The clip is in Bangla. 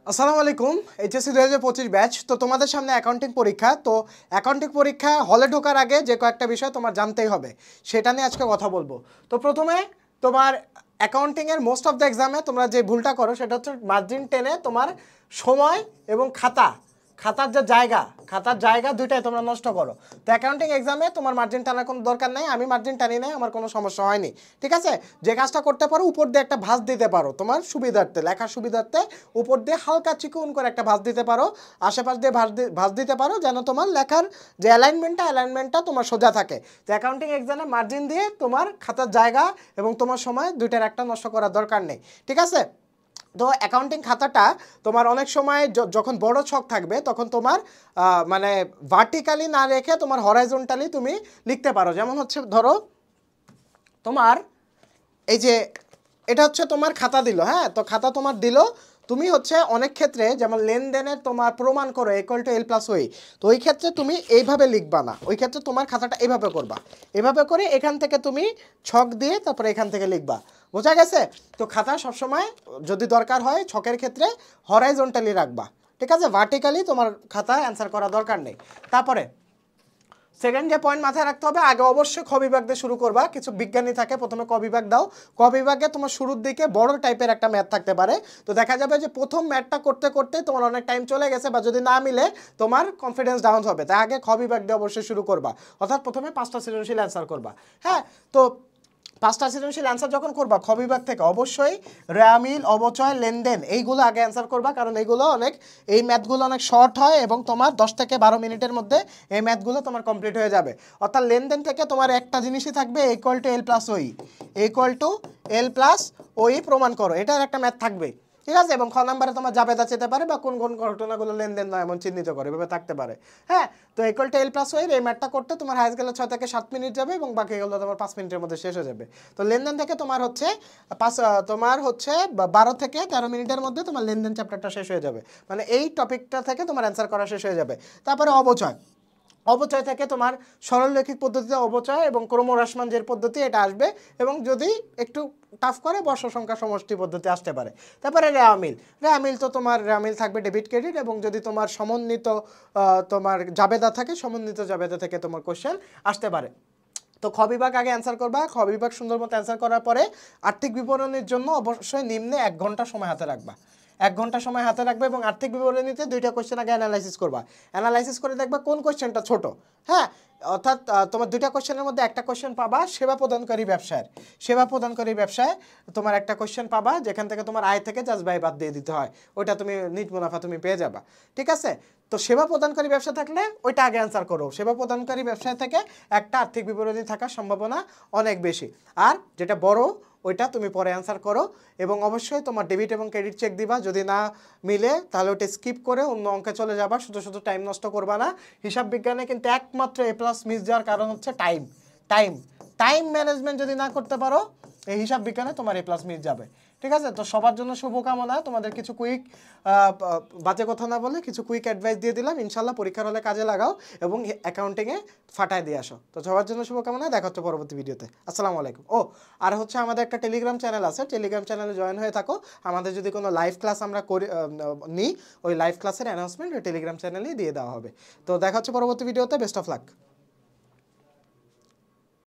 আসসালামু আলাইকুম। HSC 2025 batch. তো তোমাদের সামনে অ্যাকাউন্টিং পরীক্ষা। তো অ্যাকাউন্টিং পরীক্ষা হলে ঢোকার আগে যে কয়েকটা বিষয় তোমার জানতেই হবে, সেটা নিয়ে আজকে কথা বলবো। তো প্রথমে তোমার অ্যাকাউন্টিংয়ের মোস্ট অফ দ্য এক্সামে তোমরা যে ভুলটা করো সেটা হচ্ছে মার্জিন টেনে তোমার সময় এবং খাতার জায়গা দুইটাই তোমরা নষ্ট করো। তো অ্যাকাউন্টিং এক্সামে তোমার মার্জিন টানার কোনো দরকার নাই। আমি মার্জিন টানি নাই, আমার কোনো সমস্যা হয়নি। ঠিক আছে, যে কাজটা করতে পারো উপর দিয়ে একটা ভাঁজ দিতে পারো, তোমার সুবিধার্থে, লেখার সুবিধার্থে উপর দিয়ে হালকা চিকন করে একটা ভাঁজ দিতে পারো, আশেপাশ দিয়ে ভাঁজ দিতে পারো, যেন তোমার লেখার যে অ্যালাইনমেন্টটা তোমার সোজা থাকে। তো অ্যাকাউন্টিং এক্সামে মার্জিন দিয়ে তোমার খাতার জায়গা এবং তোমার সময় দুইটার একটা নষ্ট করার দরকার নেই। ঠিক আছে, তো অ্যাকাউন্টিং খাতাটা তোমার অনেক সময় যখন বড় ছক থাকবে তখন তোমার মানে ভার্টিক্যালি না রেখে তোমার হরাইজন্টালি তুমি লিখতে পারো। যেমন হচ্ছে ধরো তোমার এই যে এটা হচ্ছে তোমার খাতা দিল, হ্যাঁ, তো খাতা তোমার দিল, তুমি হচ্ছে অনেক ক্ষেত্রে যেমন লেনদেনের তোমার প্রমাণ করো ইকুয়াল টু এল প্লাস ওই, তো ওই ক্ষেত্রে তুমি এইভাবে লিখবা না, ওই ক্ষেত্রে তোমার খাতাটা এইভাবে করবা, এভাবে করে এখান থেকে তুমি ছক দিয়ে তারপরে এখান থেকে লিখবা। বোঝা গেছে? তো খাতা সবসময় যদি দরকার হয় ছকের ক্ষেত্রে হরাইজন্টালি রাখবা। ঠিক আছে, ভার্টিক্যালি তোমার খাতা অ্যান্সার করা দরকার নেই। তারপরে সেকেন্ড যে পয়েন্ট মাথায় রাখতে হবে, আগে অবশ্যই খ বিভাগ দিয়ে শুরু করবা। কিছু বিজ্ঞানী থাকে, প্রথমে ক বিভাগ দাও। ক বিভাগে তোমার শুরুর দিকে বড় টাইপের একটা ম্যাথ থাকতে পারে, তো দেখা যাবে যে প্রথম ম্যাথটা করতে করতে তোমার অনেক টাইম চলে গেছে, বা যদি না মিলে তোমার কনফিডেন্স ডাউন হবে। তাই আগে খ বিভাগ দিয়ে অবশ্যই শুরু করবা, অর্থাৎ প্রথমে 5টা সৃজনশীল অ্যান্সার করবা। হ্যাঁ, তো 5টা সৃজনশীল অ্যান্সার যখন করবা খ বিভাগ থেকে, অবশ্যই রেয়ামিল, অবচয়, লেনদেন এইগুলো আগে অ্যান্সার করবা, কারণ এইগুলো এই ম্যাথগুলো অনেক শর্ট হয় এবং তোমার 10 থেকে 12 মিনিটের মধ্যে এই ম্যাথগুলো তোমার কমপ্লিট হয়ে যাবে। অর্থাৎ লেনদেন থেকে তোমার একটা জিনিসই থাকবে, ইকুয়াল টু এল প্লাস ওই, ইকুয়াল টু এল প্লাস ওই প্রমাণ করো, এটার একটা ম্যাথ থাকবে। ঠিক আছে, এবং খ নাম্বারে তোমার জাবেদা চেতে পারে বা কোন কোন ঘটনাগুলো লেনদেন নয় এমন চিহ্নিত করে, এভাবে থাকতে পারে। হ্যাঁ, তো ইকুয়াল টু এল প্লাস ওই এই ম্যাথটা করতে তোমার হাইস্ট গেলে 6 থেকে 7 মিনিট যাবে এবং বাকিগুলো তোমার 5 মিনিটের মধ্যে শেষ হয়ে যাবে। তো লেনদেন থেকে তোমার হচ্ছে 12 থেকে 13 মিনিটের মধ্যে তোমার লেনদেন চ্যাপ্টারটা শেষ হয়ে যাবে, মানে এই টপিকটা থেকে তোমার অ্যান্সার করা শেষ হয়ে যাবে। তারপরে অবচয় থেকে তোমার সরলরৈখিক পদ্ধতিতে অবচয় এবং ক্রমহ্রাসমান জের পদ্ধতি এটা আসবে, এবং যদি একটু টাফ করে বর্ষ সংখ্যা সমষ্টি পদ্ধতি আসতে পারে। তারপরে রেয়ামিল তো তোমার রেয়ামিল থাকবে ডেবিট ক্রেডিট, এবং যদি তোমার সমন্বিত তোমার জাবেদা থাকে, সমন্বিত জাবেদা থেকে তোমার কোশ্চেন আসতে পারে। তো খ বিভাগ আগে অ্যান্সার করবা, খ বিভাগ সুন্দর মতো অ্যান্সার করার পরে আর্থিক বিবরণীর জন্য অবশ্যই নিম্নে 1 ঘন্টা সময় হাতে রাখবা, 1 ঘন্টা সময় হাতে রাখবে, এবং আর্থিক বিবরণীতে 2টা কোশ্চেন আগে অ্যানালাইসিস করবা। অ্যানালাইসিস করে দেখবা কোন কোশ্চেনটা ছোট। হ্যাঁ, অর্থাৎ তোমার 2টা কোশ্চেনের মধ্যে একটা কোশ্চেন পাবা সেবা প্রদানকারী ব্যবসায় তোমার একটা কোশ্চেন পাবা যেখান থেকে তোমার আয় থেকে জাস্ট ব্যয় বাদ দিয়ে দিতে হয়, ওইটা তুমি নিট মুনাফা তুমি পেয়ে যাবা। ঠিক আছে, তো সেবা প্রদানকারী ব্যবসা থাকলে ওইটা আগে অ্যান্সার করো, সেবা প্রদানকারী ব্যবসায় থেকে একটা আর্থিক বিবরণী থাকার সম্ভাবনা অনেক বেশি। আর যেটা বড় ওইটা তুমি পরে অ্যান্সার করো, এবং অবশ্যই তোমার ডেবিট এবং ক্রেডিট চেক দিবা, যদি না মিলে তাহলে ওটা স্কিপ করে অন্য অঙ্কে চলে যাবা, শুধু টাইম নষ্ট করবা না। হিসাব বিজ্ঞানে কিন্তু একমাত্র এ প্লাস মিস যাওয়ার কারণ হচ্ছে টাইম ম্যানেজমেন্ট যদি না করতে পারো এই হিসাব বিজ্ঞানে তোমার এ প্লাস মিস যাবে। ঠিক আছে, তো সবার জন্য শুভকামনা। তোমাদের কিছু কুইক বাজে কথা না বলে কিছু কুইক অ্যাডভাইস দিয়ে দিলাম, ইনশাল্লাহ পরীক্ষার হলে কাজে লাগাও এবং অ্যাকাউন্টিংয়ে ফাটায় দিয়ে আসো। তো সবার জন্য শুভকামনা, দেখা হচ্ছে পরবর্তী ভিডিওতে। আসসালামু আলাইকুম। ও আর হচ্ছে আমাদের একটা টেলিগ্রাম চ্যানেল আছে, টেলিগ্রাম চ্যানেলে জয়েন হয়ে থাকো। আমাদের যদি কোনো লাইভ ক্লাস আমরা নিই, ওই লাইভ ক্লাসের অ্যানাউন্সমেন্ট ওই টেলিগ্রাম চ্যানেলেই দিয়ে দেওয়া হবে। তো দেখা হচ্ছে পরবর্তী ভিডিওতে। Best of luck.